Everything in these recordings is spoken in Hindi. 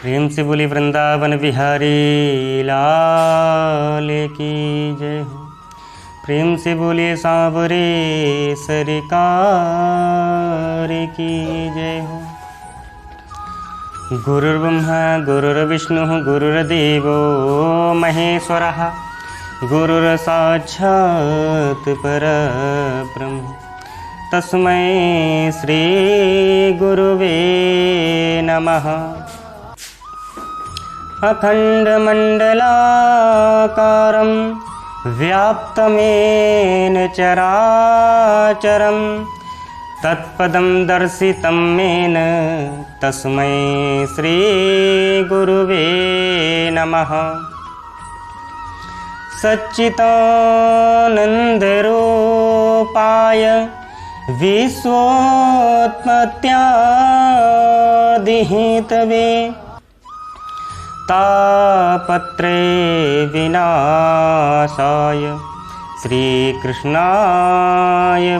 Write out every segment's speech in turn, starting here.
प्रेम से बोली वृंदावन बिहारी लाल की जय हो। प्रेम से बोले सांवरे सरकार की जय हो। गुरुर्ब्रह्मा गुरुर्विष्णु गुरुर्देवो महेश्वरः गुरुर्साक्षात् परब्रह्म तस्मै श्री गुरुवे नमः। अखण्डमण्डलाकारं व्याप्तमेन चराचरं तत्पदं दर्शितं येन तस्मै श्रीगुरुवे नमः। सच्चिदानन्दरूपाय विश्वोत्पत्त्यादिहेतवे तापत्रे विनाशाय श्रीकृष्णाय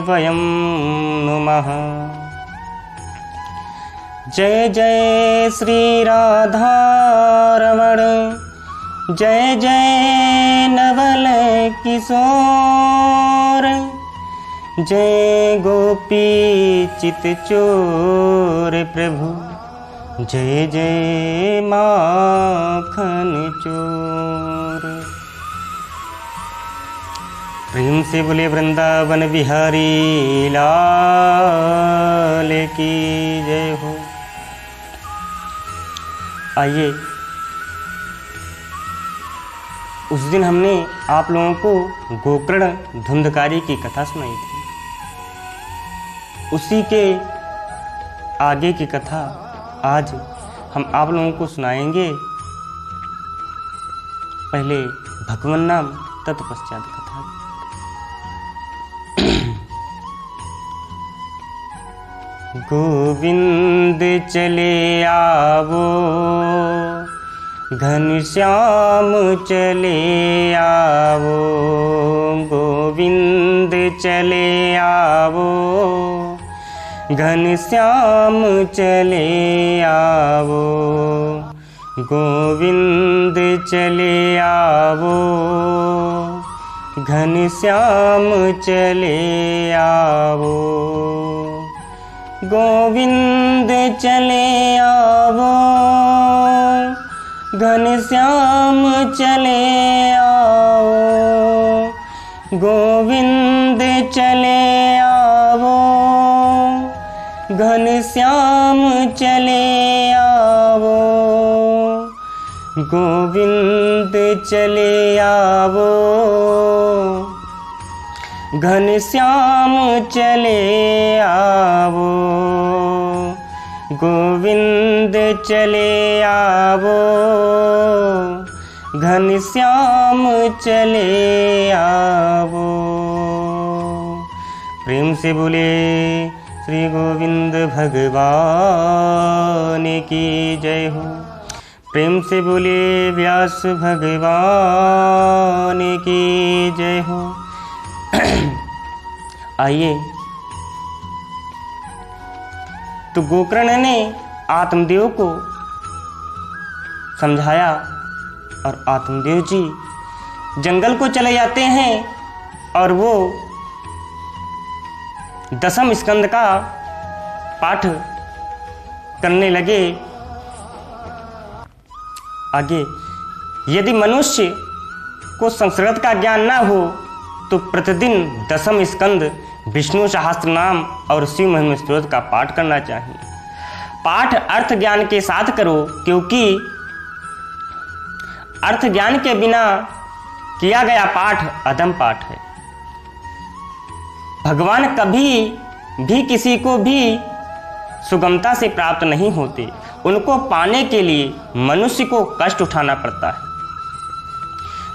वयं नुमः। जय जय श्री राधारमण जय जय नवल किशोर जय गोपी चितचोर प्रभु जय जय माखन चोर। प्रेम से बोले वृंदावन बिहारी लाल की जय हो। आइए, उस दिन हमने आप लोगों को गोकर्ण धुंधकारी की कथा सुनाई थी। उसी के आगे की कथा आज हम आप लोगों को सुनाएंगे। पहले भगवन नाम तत्पश्चात कथा। गोविंद चले आवो घनश्याम चले आवो गोविंद चले आवो घनश्याम चले आवो गोविंद चले आवो घनश्याम चले आवो गोविंद चले आवो घनश्याम चले आओ गोविंद चले आवो घनश्याम चले आवो गोविंद चले आवो घनश्याम चले आवो गोविंद चले आवो घनश्याम चले आवो। प्रेम से बोले श्री गोविंद भगवान की जय हो। प्रेम से बोले व्यास भगवान की जय हो। आइए, तो गोकर्ण ने आत्मदेव को समझाया और आत्मदेव जी जंगल को चले जाते हैं और वो दशम स्कंद का पाठ करने लगे। आगे, यदि मनुष्य को संस्कृत का ज्ञान ना हो तो प्रतिदिन दशम स्कंद विष्णु सहस्त्र नाम और शिव महिमा स्तोत्र का पाठ करना चाहिए। पाठ अर्थ ज्ञान के साथ करो, क्योंकि अर्थ ज्ञान के बिना किया गया पाठ अधम पाठ है। भगवान कभी भी किसी को भी सुगमता से प्राप्त नहीं होते। उनको पाने के लिए मनुष्य को कष्ट उठाना पड़ता है।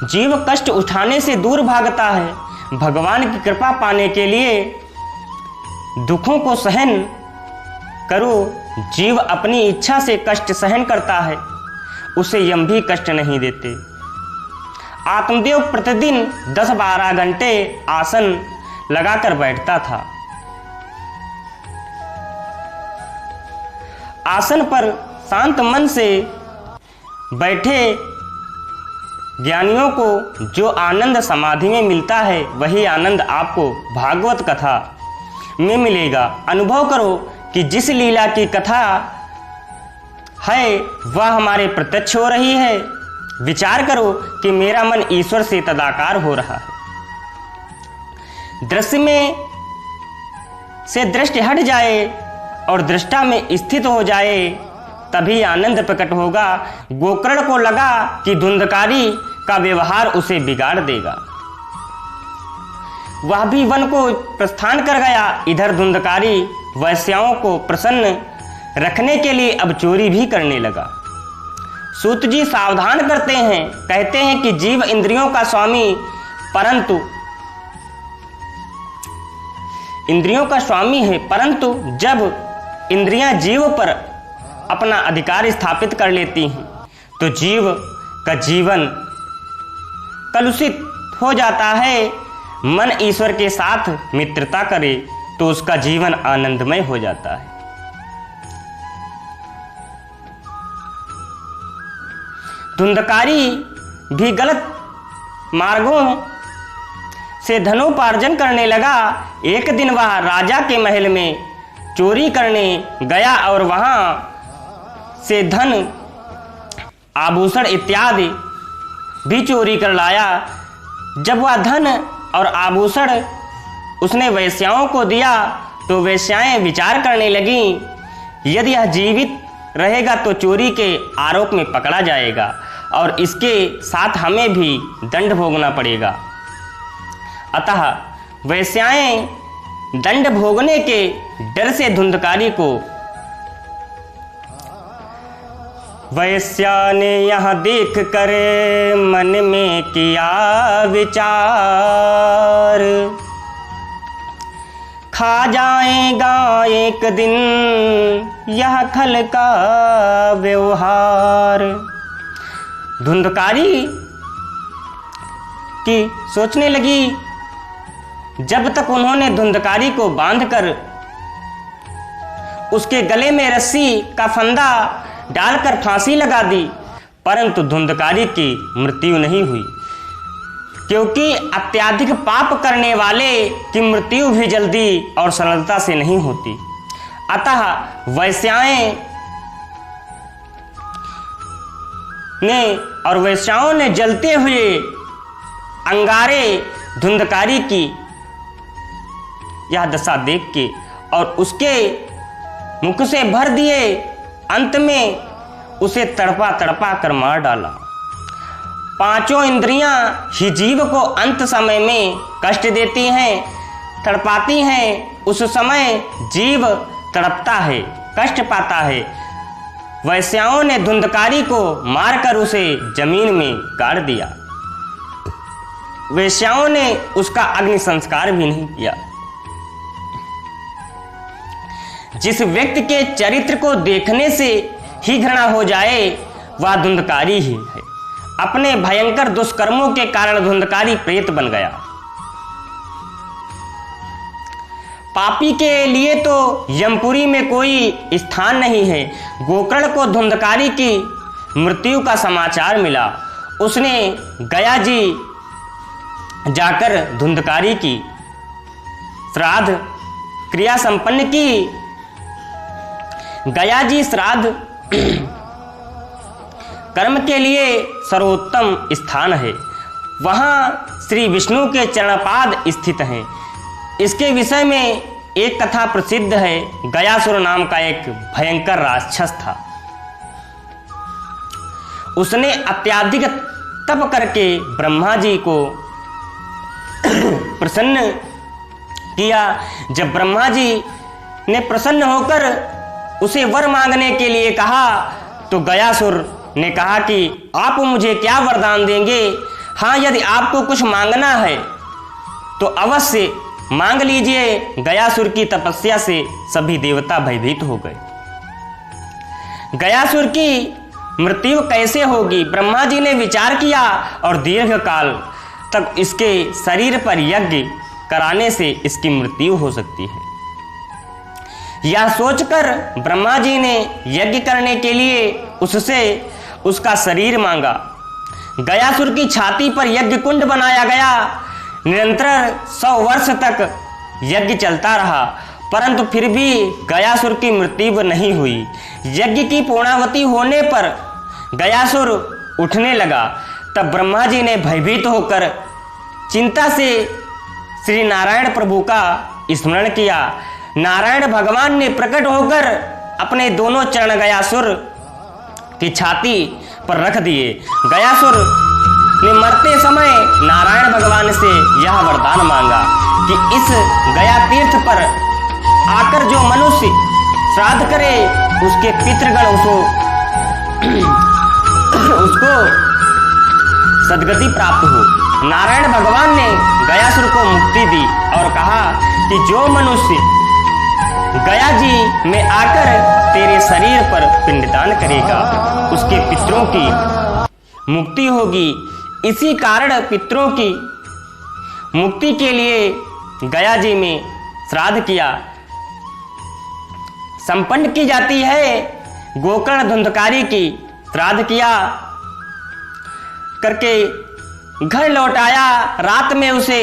जीव कष्ट उठाने से दूर भागता है। भगवान की कृपा पाने के लिए दुखों को सहन करो। जीव अपनी इच्छा से कष्ट सहन करता है, उसे यम भी कष्ट नहीं देते। आत्मदेव प्रतिदिन 10-12 घंटे आसन लगाकर बैठता था। आसन पर शांत मन से बैठे ज्ञानियों को जो आनंद समाधि में मिलता है वही आनंद आपको भागवत कथा में मिलेगा। अनुभव करो कि जिस लीला की कथा है वह हमारे प्रत्यक्ष हो रही है। विचार करो कि मेरा मन ईश्वर से तदाकार हो रहा है। दृश्य में से दृष्टि हट जाए और दृष्टा में स्थित हो जाए, तभी आनंद प्रकट होगा। गोकर्ण को लगा कि धुंधकारी का व्यवहार उसे बिगाड़ देगा। वह भी वन को प्रस्थान कर गया। इधर धुंधकारी वैश्याओं को प्रसन्न रखने के लिए अब चोरी भी करने लगा। सूत जी सावधान करते हैं, कहते हैं कि जीव इंद्रियों का स्वामी है, परंतु जब इंद्रियां जीव पर अपना अधिकार स्थापित कर लेती हैं तो जीव का जीवन कलुषित हो जाता है। मन ईश्वर के साथ मित्रता करे तो उसका जीवन आनंदमय हो जाता है। धुंधकारी भी गलत मार्गों से धनोपार्जन करने लगा। एक दिन वह राजा के महल में चोरी करने गया और वहां से धन, आभूषण इत्यादि भी चोरी कर लाया। जब वह धन और आभूषण उसने वैश्याओं को दिया तो वैश्याएं विचार करने लगीं, यदि यह जीवित रहेगा तो चोरी के आरोप में पकड़ा जाएगा और इसके साथ हमें भी दंड भोगना पड़ेगा। अतः वैश्याएं दंड भोगने के डर से धुंधकारी को वैश्या ने यह देख कर मन में किया विचार, खा जाएगा एक दिन यह खल का व्यवहार। धुंधकारी की सोचने लगी, जब तक उन्होंने धुंधकारी को बांधकर उसके गले में रस्सी का फंदा डालकर फांसी लगा दी, परंतु धुंधकारी की मृत्यु नहीं हुई, क्योंकि अत्यधिक पाप करने वाले की मृत्यु भी जल्दी और सरलता से नहीं होती। अतः वैश्याओं ने जलते हुए अंगारे धुंधकारी की यह दशा देख के और उसके मुख से भर दिए। अंत में उसे तड़पा तड़पा कर मार डाला। पांचों इंद्रियां ही जीव को अंत समय में कष्ट देती हैं, तड़पाती हैं। उस समय जीव तड़पता है, कष्ट पाता है। वैश्याओं ने धुंधकारी को मारकर उसे जमीन में गाड़ दिया। वैश्याओं ने उसका अग्नि संस्कार भी नहीं किया। जिस व्यक्ति के चरित्र को देखने से ही घृणा हो जाए वह धुंधकारी ही है। अपने भयंकर दुष्कर्मों के कारण धुंधकारी प्रेत बन गया। पापी के लिए तो यमपुरी में कोई स्थान नहीं है। गोकर्ण को धुंधकारी की मृत्यु का समाचार मिला। उसने गया जी जाकर धुंधकारी की श्राद्ध क्रिया संपन्न की। गया जी श्राद्ध कर्म के लिए सर्वोत्तम स्थान है। वहां श्री विष्णु के चरणपाद स्थित हैं। इसके विषय में एक कथा प्रसिद्ध है। गयासुर नाम का एक भयंकर राक्षस था। उसने अत्यधिक तप करके ब्रह्मा जी को प्रसन्न किया। जब ब्रह्मा जी ने प्रसन्न होकर उसे वर मांगने के लिए कहा तो गयासुर ने कहा कि आप मुझे क्या वरदान देंगे? हाँ, यदि आपको कुछ मांगना है तो अवश्य मांग लीजिए। गयासुर की तपस्या से सभी देवता भयभीत हो गए। गयासुर की मृत्यु कैसे होगी? ब्रह्मा जी ने विचार किया और दीर्घ काल तक इसके शरीर पर यज्ञ कराने से इसकी मृत्यु हो सकती है। यह सोचकर ब्रह्मा जी ने यज्ञ करने के लिए उससे उसका शरीर मांगा। गयासुर की छाती पर यज्ञ कुंड बनाया गया। निरंतर 100 वर्ष तक यज्ञ चलता रहा, परंतु फिर भी गयासुर की मृत्यु नहीं हुई। यज्ञ की पूर्णावति होने पर गयासुर उठने लगा। तब ब्रह्मा जी ने भयभीत होकर चिंता से श्री नारायण प्रभु का स्मरण किया। नारायण भगवान ने प्रकट होकर अपने दोनों चरण गयासुर की छाती पर रख दिए। गयासुर ने मरते समय नारायण भगवान से यह वरदान मांगा कि इस गया तीर्थ पर आकर जो मनुष्य श्राद्ध करे उसके पितृगण उसको सदगति प्राप्त हो। नारायण भगवान ने गयासुर को मुक्ति दी और कहा कि जो मनुष्य गया जी में आकर तेरे शरीर पर पिंडदान करेगा उसके पितरों की मुक्ति होगी। इसी कारण पितरों की मुक्ति के लिए गया जी में श्राद्ध किया संपन्न की जाती है। गोकर्ण धुंधकारी की श्राद्ध किया करके घर लौट आया। रात में उसे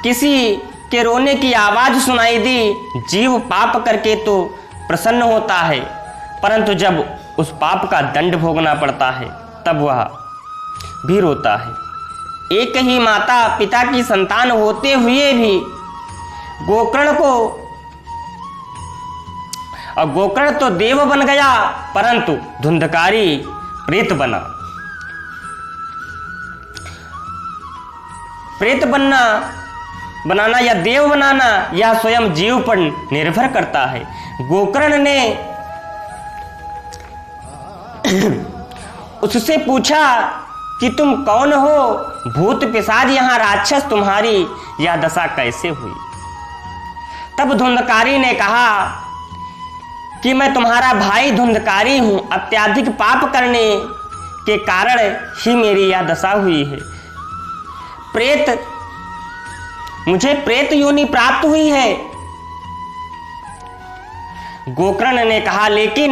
किसी के रोने की आवाज सुनाई दी। जीव पाप करके तो प्रसन्न होता है, परंतु जब उस पाप का दंड भोगना पड़ता है तब वह भी रोता है। एक ही माता पिता की संतान होते हुए भी गोकर्ण तो देव बन गया, परंतु धुंधकारी प्रेत बना। प्रेत बनाना या देव बनाना यह स्वयं जीव पर निर्भर करता है। गोकर्ण ने उससे पूछा कि तुम कौन हो? भूत पिशाच यहाँ राक्षस तुम्हारी यह दशा कैसे हुई? तब धुंधकारी ने कहा कि मैं तुम्हारा भाई धुंधकारी हूं। अत्यधिक पाप करने के कारण ही मेरी यह दशा हुई है। मुझे प्रेत योनि प्राप्त हुई है। गोकर्ण ने कहा लेकिन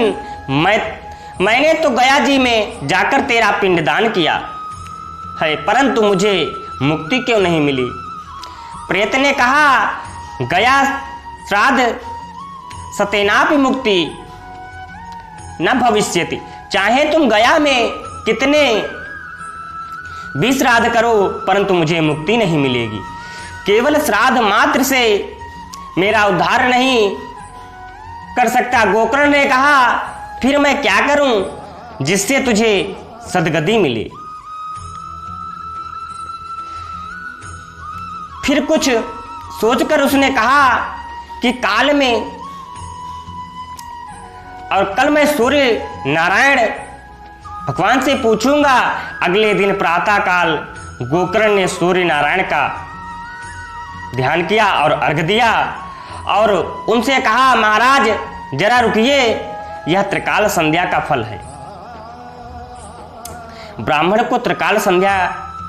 मैंने तो गया जी में जाकर तेरा पिंडदान किया है, परंतु मुझे मुक्ति क्यों नहीं मिली? प्रेत ने कहा गया श्राद्ध सतेनापि मुक्ति न भविष्यति। चाहे तुम गया में कितने भी श्राद्ध करो, परंतु मुझे मुक्ति नहीं मिलेगी। केवल श्राद्ध मात्र से मेरा उद्धार नहीं कर सकता। गोकर्ण ने कहा फिर मैं क्या करूं जिससे तुझे सदगति मिले? फिर कुछ सोचकर उसने कहा कि कल मैं सूर्य नारायण भगवान से पूछूंगा। अगले दिन प्रातः काल गोकर्ण ने सूर्य नारायण का ध्यान किया और अर्घ दिया और उनसे कहा महाराज जरा रुकिए, यह त्रिकाल संध्या का फल है। ब्राह्मण को त्रिकाल संध्या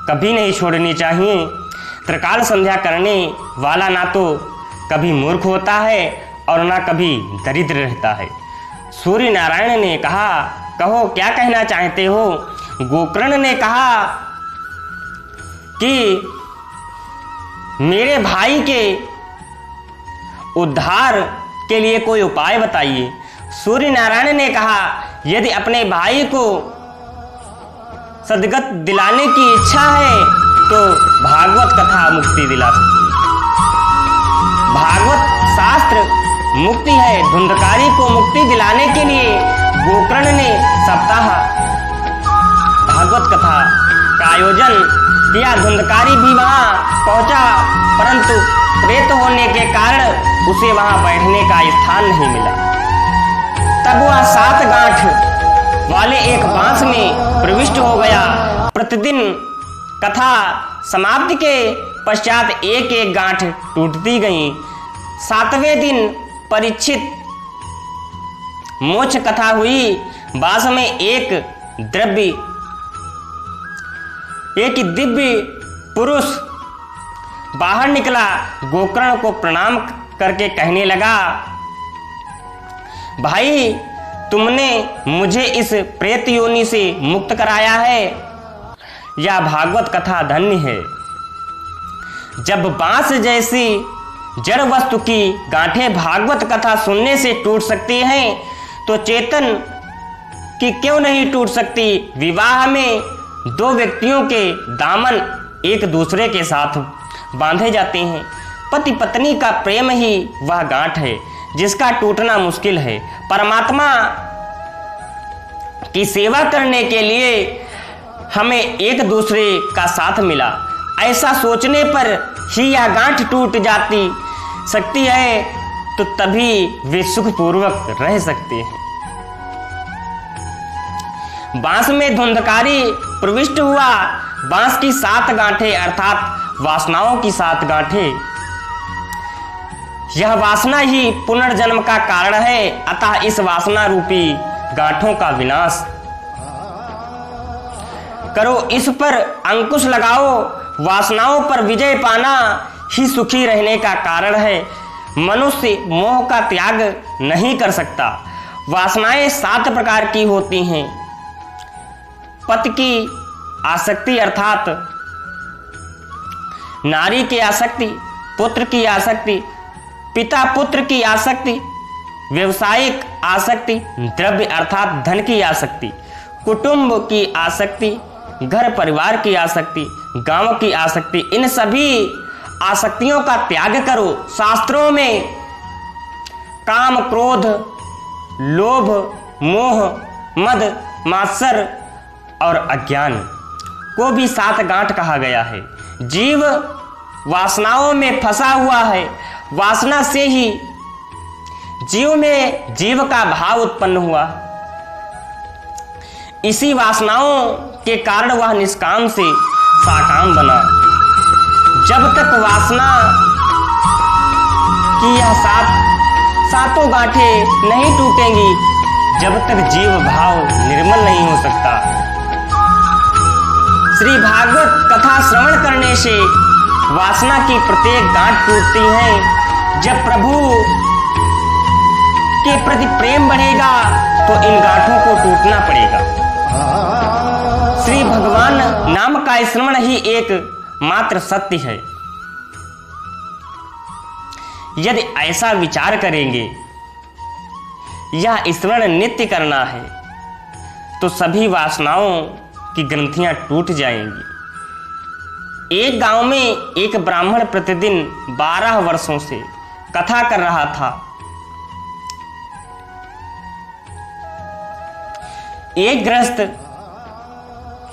कभी नहीं छोड़नी चाहिए। त्रिकाल संध्या करने वाला ना तो कभी मूर्ख होता है और ना कभी दरिद्र रहता है। सूर्य नारायण ने कहा कहो क्या कहना चाहते हो? गोकर्ण ने कहा कि मेरे भाई के उद्धार के लिए कोई उपाय बताइए। सूर्य नारायण ने कहा यदि अपने भाई को सदगत दिलाने की इच्छा है तो भागवत कथा मुक्ति दिला सकती है। भागवत शास्त्र मुक्ति है। धुंधकारी को मुक्ति दिलाने के लिए गोकर्ण ने सप्ताह भागवत कथा का आयोजन किया। धुंधकारी भी वहां पहुंचा, परंतु प्रेत होने के कारण उसे वहां बैठने का स्थान नहीं मिला। तब वह 7 गांठ वाले एक बांस में प्रविष्ट हो गया। प्रतिदिन कथा समाप्ति के पश्चात एक एक गांठ टूटती गई। 7वें दिन परीक्षित मोक्ष कथा हुई। बांस में एक दिव्य पुरुष बाहर निकला। गोकर्ण को प्रणाम करके कहने लगा भाई तुमने मुझे इस प्रेत योनि से मुक्त कराया है। यह भागवत कथा धन्य है। जब बांस जैसी जड़ वस्तु की गांठें भागवत कथा सुनने से टूट सकती हैं, तो चेतन की क्यों नहीं टूट सकती। विवाह में दो व्यक्तियों के दामन एक दूसरे के साथ बांधे जाते हैं। पति पत्नी का प्रेम ही वह गांठ है जिसका टूटना मुश्किल है। परमात्मा की सेवा करने के लिए हमें एक दूसरे का साथ मिला, ऐसा सोचने पर ही यह गांठ टूट जाती सकती है, तो तभी वे सुखपूर्वक रह सकते हैं। बांस में धुंधकारी प्रविष्ट हुआ। बांस की 7 गांठें अर्थात वासनाओं की 7 गांठें, यह वासना ही पुनर्जन्म का कारण है। अतः इस वासना रूपी गांठों का विनाश करो, इस पर अंकुश लगाओ। वासनाओं पर विजय पाना ही सुखी रहने का कारण है। मनुष्य मोह का त्याग नहीं कर सकता। वासनाएं 7 प्रकार की होती हैं। पति की आसक्ति अर्थात नारी की आसक्ति, पुत्र की आसक्ति, पिता पुत्र की आसक्ति, व्यवसायिक आसक्ति, द्रव्य अर्थात धन की आसक्ति, कुटुंब की आसक्ति, घर परिवार की आसक्ति, गांव की आसक्ति। इन सभी आसक्तियों का त्याग करो। शास्त्रों में काम, क्रोध, लोभ, मोह, मद, मात्सर और अज्ञान को भी 7 गांठ कहा गया है। जीव वासनाओं में फंसा हुआ है। वासना से ही जीव में जीव का भाव उत्पन्न हुआ। इसी वासनाओं के कारण वह निष्काम से साकाम बना। जब तक वासना की यह 7 गांठें नहीं टूटेंगी, जब तक जीव भाव निर्मल नहीं हो सकता। श्री भागवत कथा श्रवण करने से वासना की प्रत्येक गांठ टूटती है। जब प्रभु के प्रति प्रेम बढ़ेगा तो इन गांठों को टूटना पड़ेगा। श्री भगवान नाम का स्मरण ही एक मात्र सत्य है। यदि ऐसा विचार करेंगे, यह स्मरण नित्य करना है, तो सभी वासनाओं की ग्रंथियां टूट जाएंगी। एक गांव में एक ब्राह्मण प्रतिदिन 12 वर्षों से कथा कर रहा था। एक गृहस्थ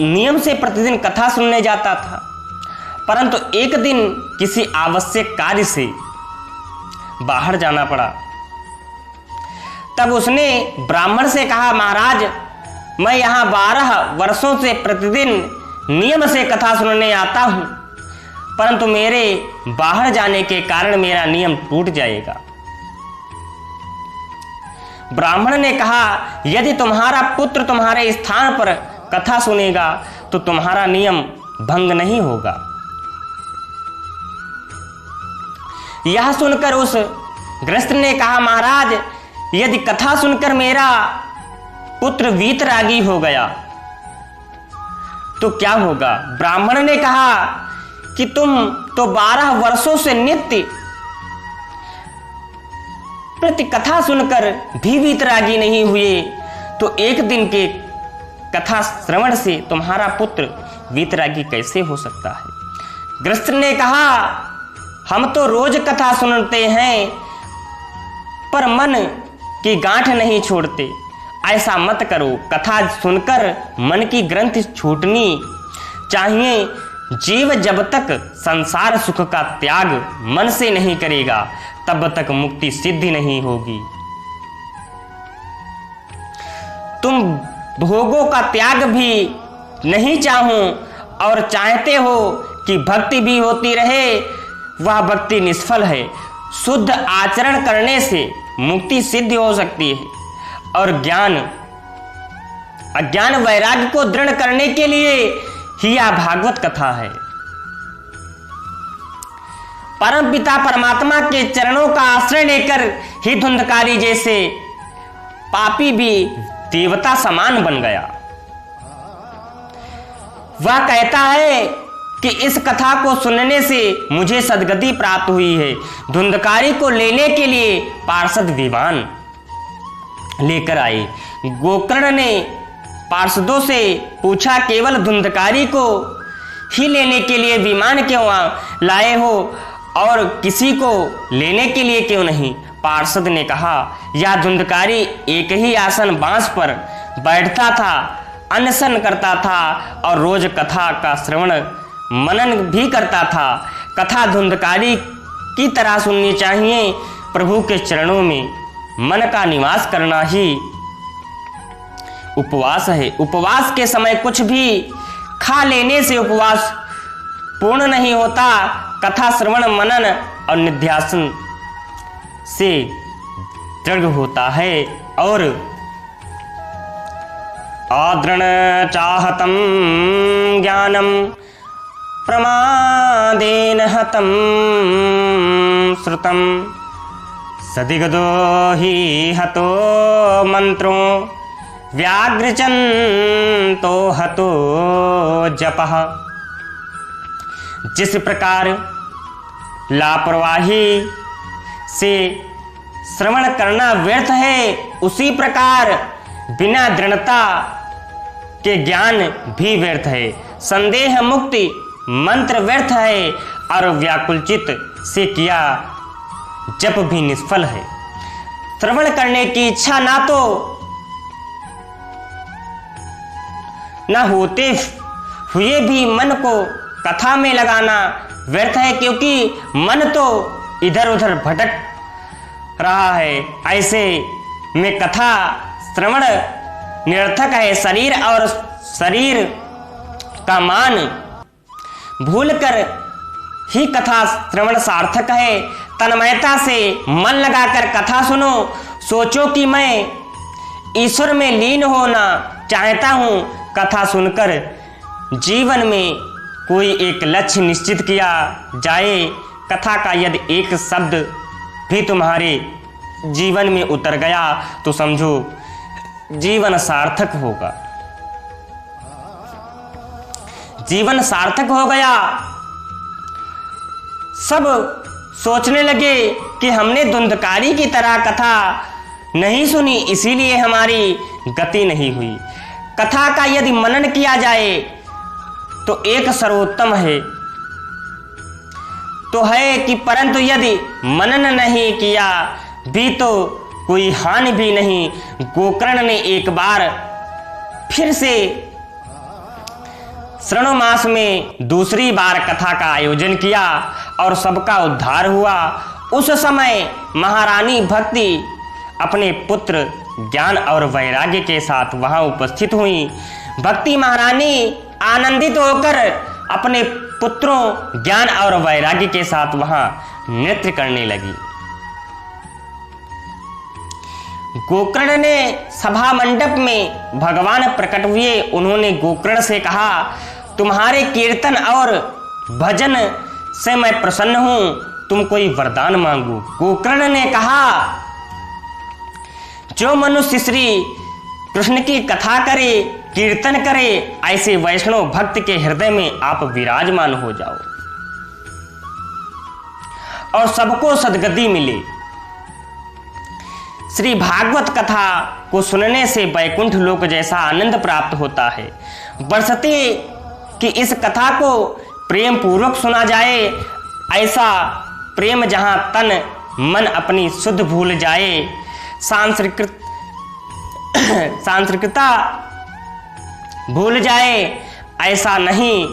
नियम से प्रतिदिन कथा सुनने जाता था, परंतु एक दिन किसी आवश्यक कार्य से बाहर जाना पड़ा। तब उसने ब्राह्मण से कहा, महाराज, मैं यहाँ 12 वर्षों से प्रतिदिन नियम से कथा सुनने आता हूँ, परंतु मेरे बाहर जाने के कारण मेरा नियम टूट जाएगा। ब्राह्मण ने कहा, यदि तुम्हारा पुत्र तुम्हारे स्थान पर कथा सुनेगा तो तुम्हारा नियम भंग नहीं होगा। यह सुनकर उस गृहस्थ ने कहा, महाराज, यदि कथा सुनकर मेरा पुत्र वीतरागी हो गया तो क्या होगा? ब्राह्मण ने कहा कि तुम तो 12 वर्षों से नित्य प्रति कथा सुनकर भी वीतरागी नहीं हुए, तो एक दिन के कथा श्रवण से तुम्हारा पुत्र वीतरागी कैसे हो सकता है? गृहस्थ ने कहा, हम तो रोज कथा सुनते हैं पर मन की गांठ नहीं छोड़ते। ऐसा मत करो। कथा सुनकर मन की ग्रंथि छूटनी चाहिए। जीव जब तक संसार सुख का त्याग मन से नहीं करेगा, तब तक मुक्ति सिद्धि नहीं होगी। तुम भोगों का त्याग भी नहीं चाहो और चाहते हो कि भक्ति भी होती रहे, वह भक्ति निष्फल है। शुद्ध आचरण करने से मुक्ति सिद्ध हो सकती है और अज्ञान वैराग्य को दृढ़ करने के लिए ही यह भागवत कथा है। परम पिता परमात्मा के चरणों का आश्रय लेकर ही धुंधकारी जैसे पापी भी देवता समान बन गया। वह कहता है कि इस कथा को सुनने से मुझे सद्गति प्राप्त हुई है। धुंधकारी को लेने के लिए पार्षद विमान लेकर आए। गोकर्ण ने पार्षदों से पूछा, केवल धुंधकारी को ही लेने के लिए विमान क्यों लाए हो और किसी को लेने के लिए क्यों नहीं? पार्षद ने कहा, यह धुंधकारी एक ही आसन बांस पर बैठता था, अनशन करता था और रोज कथा का श्रवण मनन भी करता था। कथा धुंधकारी की तरह सुननी चाहिए। प्रभु के चरणों में मन का निवास करना ही उपवास है। उपवास के समय कुछ भी खा लेने से उपवास पूर्ण नहीं होता। कथा श्रवण मनन और निध्यासन से दृढ़ होता है। और आदृण चाहतम ज्ञानम प्रमादेन हतम श्रुतम सदिगदो ही हतो मंत्रों व्याघ्रचंतो हतो जपः। जिस प्रकार लापरवाही से श्रवण करना व्यर्थ है, उसी प्रकार बिना दृढ़ता के ज्ञान भी व्यर्थ है। संदेह मुक्ति मंत्र व्यर्थ है और व्याकुलचित से किया जप भी निष्फल है। श्रवण करने की इच्छा ना होते हुए भी मन को कथा में लगाना व्यर्थ है, क्योंकि मन तो इधर उधर भटक रहा है। ऐसे में कथा श्रवण निरर्थक है। शरीर का मान भूलकर ही कथा श्रवण सार्थक है। तन्मयता से मन लगाकर कथा सुनो। सोचो कि मैं ईश्वर में लीन होना चाहता हूँ। कथा सुनकर जीवन में कोई एक लक्ष्य निश्चित किया जाए। कथा का यदि एक शब्द भी तुम्हारे जीवन में उतर गया तो समझो जीवन सार्थक होगा। जीवन सार्थक हो गया। सब सोचने लगे कि हमने धुंधकारी की तरह कथा नहीं सुनी, इसीलिए हमारी गति नहीं हुई। कथा का यदि मनन किया जाए तो एक सर्वोत्तम है तो है कि, परंतु यदि मनन नहीं किया भी तो कोई हानि भी नहीं। गोकर्ण ने एक बार फिर से श्रावण मास में दूसरी बार कथा का आयोजन किया और सबका उद्धार हुआ। उस समय महारानी भक्ति अपने पुत्र ज्ञान और वैराग्य के साथ वहां उपस्थित हुई। भक्ति महारानी आनंदित होकर अपने पुत्रों ज्ञान और वैराग्य के साथ वहां नृत्य करने लगी। गोकर्ण ने सभा मंडप में भगवान प्रकट हुए। उन्होंने गोकर्ण से कहा, तुम्हारे कीर्तन और भजन से मैं प्रसन्न हूं, तुम कोई वरदान मांगो। गोकर्ण ने कहा, जो मनुष्य श्री कृष्ण की कथा करे, कीर्तन करे, ऐसे वैष्णव भक्त के हृदय में आप विराजमान हो जाओ और सबको सद्गति मिले। श्री भागवत कथा को सुनने से वैकुंठ लोक जैसा आनंद प्राप्त होता है। बरसते कि इस कथा को प्रेम पूर्वक सुना जाए, ऐसा प्रेम जहां तन मन अपनी शुद्ध भूल जाए, सांस्कृतिकता भूल जाए। ऐसा नहीं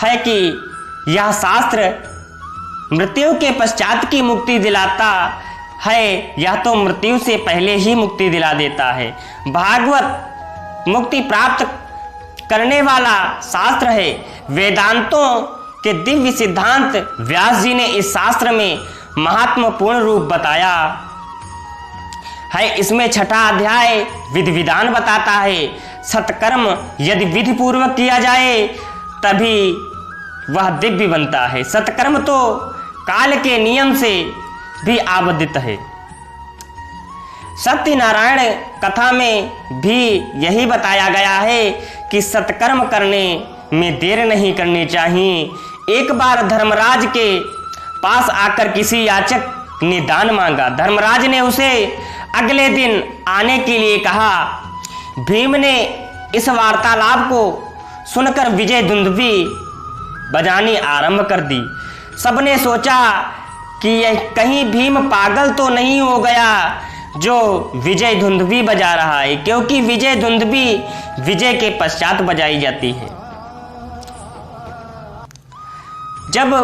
है कि यह शास्त्र मृत्यु के पश्चात की मुक्ति दिलाता है, यह तो मृत्यु से पहले ही मुक्ति दिला देता है। भागवत मुक्ति प्राप्त करने वाला शास्त्र है। वेदांतों के दिव्य सिद्धांत व्यास जी ने इस शास्त्र में महत्वपूर्ण रूप बताया है। इसमें छठा अध्याय विधि विधान बताता है। सत्कर्म यदि विधि पूर्वक किया जाए तभी वह दिव्य बनता है। सत्कर्म तो काल के नियम से भी आबद्धित है। सत्यनारायण कथा में भी यही बताया गया है कि सत्कर्म करने में देर नहीं करनी चाहिए। एक बार धर्मराज के पास आकर किसी याचक ने दान मांगा। धर्मराज ने उसे अगले दिन आने के लिए कहा। भीम ने इस वार्तालाप को सुनकर विजय दुंदुभी बजानी आरंभ कर दी। सबने सोचा कि यह कहीं भीम पागल तो नहीं हो गया जो विजय दुंदुभी बजा रहा है, क्योंकि विजय दुंदुभी विजय के पश्चात बजाई जाती है। जब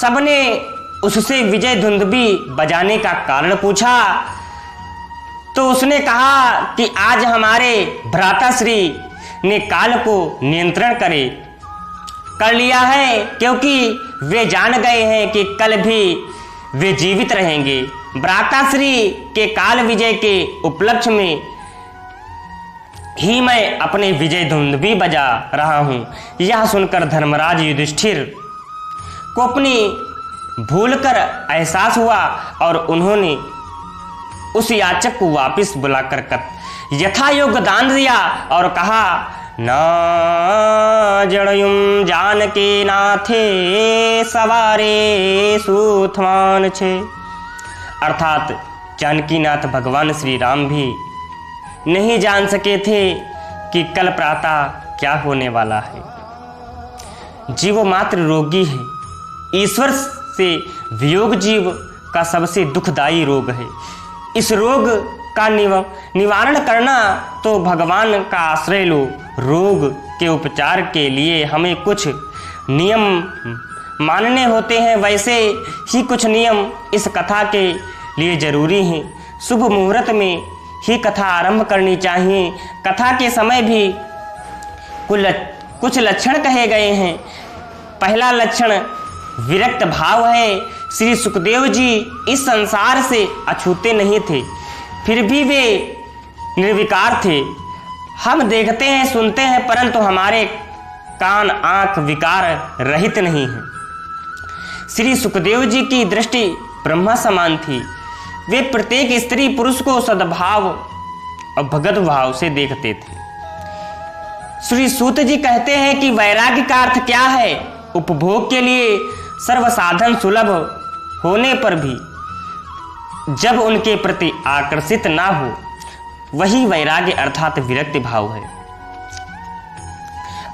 सबने उससे विजय दुंदुभी बजाने का कारण पूछा तो उसने कहा कि आज हमारे भ्राताश्री ने काल को नियंत्रण कर लिया है, क्योंकि वे जान गए हैं कि कल भी वे जीवित रहेंगे। भ्राताश्री के काल विजय के उपलक्ष्य में ही मैं अपने विजय दुंदुभी बजा रहा हूं। यह सुनकर धर्मराज युधिष्ठिर को अपनी भूल कर एहसास हुआ और उन्होंने उस याचक को वापस बुलाकर यथा योग्य दान दिया और कहा, ना जड़युम जानके नाथे सवारे सूथमान छे। अर्थात जानकीनाथ भगवान श्री राम भी नहीं जान सके थे कि कल प्रातः क्या होने वाला है। जीव मात्र रोगी है। ईश्वर से वियोग जीव का सबसे दुखदायी रोग है। इस रोग का निवारण करना तो भगवान का आश्रय लो। रोग के उपचार के लिए हमें कुछ नियम मानने होते हैं, वैसे ही कुछ नियम इस कथा के लिए जरूरी हैं। शुभ मुहूर्त में ही कथा आरंभ करनी चाहिए। कथा के समय भी कुछ लक्षण कहे गए हैं। पहला लक्षण विरक्त भाव है। श्री सुखदेव जी इस संसार से अछूते नहीं थे, फिर भी वे निर्विकार थे। हम देखते हैं, सुनते हैं, परंतु हमारे कान आंख विकार रहित नहीं है। श्री सुखदेव जी की दृष्टि ब्रह्मा समान थी। वे प्रत्येक स्त्री पुरुष को सद्भाव और भगत भाव से देखते थे। श्री सूत जी कहते हैं कि वैराग्य का अर्थ क्या है? उपभोग के लिए सर्वसाधन सुलभ होने पर भी जब उनके प्रति आकर्षित ना हो, वही वैराग्य अर्थात विरक्ति भाव है।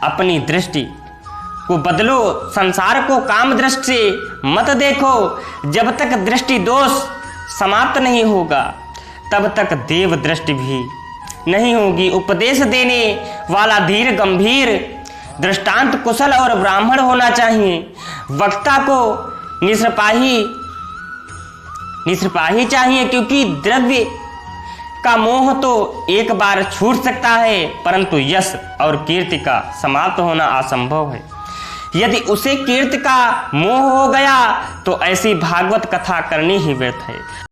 अपनी दृष्टि को बदलो। संसार को काम दृष्टि से मत देखो। जब तक दृष्टि दोष समाप्त नहीं होगा तब तक देव दृष्टि भी नहीं होगी। उपदेश देने वाला धीर गंभीर दृष्टांत कुशल और ब्राह्मण होना चाहिए। वक्ता को निष्प्रपाही चाहिए, क्योंकि द्रव्य का मोह तो एक बार छूट सकता है, परंतु यश और कीर्ति का समाप्त होना असंभव है। यदि उसे कीर्ति का मोह हो गया तो ऐसी भागवत कथा करनी ही व्यर्थ है।